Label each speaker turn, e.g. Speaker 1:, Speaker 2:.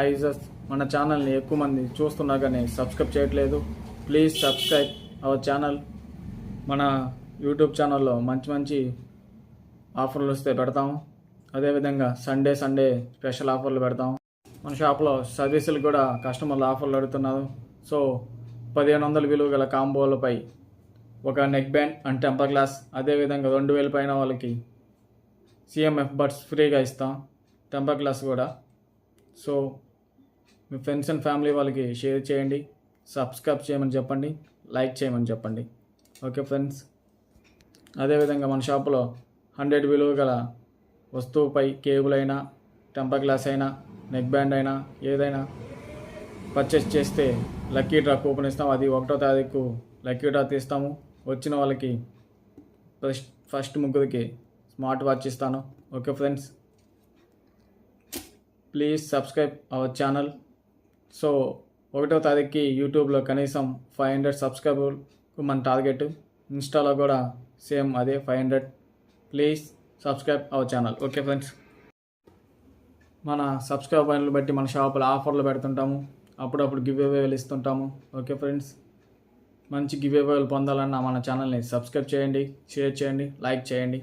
Speaker 1: ఐజస్ మన ఛానల్ని ఎక్కువ మంది చూస్తున్నా కానీ సబ్స్క్రైబ్ చేయట్లేదు. Please subscribe our channel. మన యూట్యూబ్ ఛానల్లో మంచి మంచి ఆఫర్లు వస్తే పెడతాము. అదేవిధంగా సండే స్పెషల్ ఆఫర్లు పెడతాము. మన షాప్లో సర్వీసులు కూడా కస్టమర్లు ఆఫర్లు అడుగుతున్నారు. సో 1500 విలువ గల కాంబోలపై ఒక neck band and temper glass, అదేవిధంగా 2000 పైన వాళ్ళకి సిఎంఎఫ్ బడ్స్ ఫ్రీగా ఇస్తాం, టెంపర్ గ్లాస్ కూడా. So me friends and family వాళ్ళకి షేర్ చేయండి, సబ్స్క్రైబ్ చేయమని చెప్పండి, లైక్ చేయమని చెప్పండి. Okay friends. అదేవిధంగా మన షాపులో 100 విలువ గల వస్తువుపై కేబుల్ అయినా, టెంపర్ గ్లాస్ అయినా, నెక్ బ్యాండ్ అయినా ఏదైనా పర్చేస్ చేస్తే లక్కీ డ్రా కూపన్ ఇస్తాం. అది 1వ తారీఖు లక్కీ డ్రా తీస్తాము. వచ్చిన వాళ్ళకి ఫస్ట్ ముగ్గురికి స్మార్ట్ వాచ్ ఇస్తాను. Okay friends, please subscribe our channel. So 1వ తారీఖుకి యూట్యూబ్లో కనీసం 500 సబ్స్క్రైబర్ మన టార్గెట్. ఇన్స్టాలో కూడా సేమ్ అదే 500. Please subscribe our channel. Okay friends. మన సబ్స్క్రైబర్లు బట్టి మన షాపులో ఆఫర్లు పెడుతుంటాము, అప్పుడప్పుడు గివ్ అవేలు ఇస్తుంటాము. ఓకే ఫ్రెండ్స్, మంచి గివ్ అవేలు పొందాలన్నా మన ఛానల్ని సబ్స్క్రైబ్ చేయండి, షేర్ చేయండి, లైక్ చేయండి.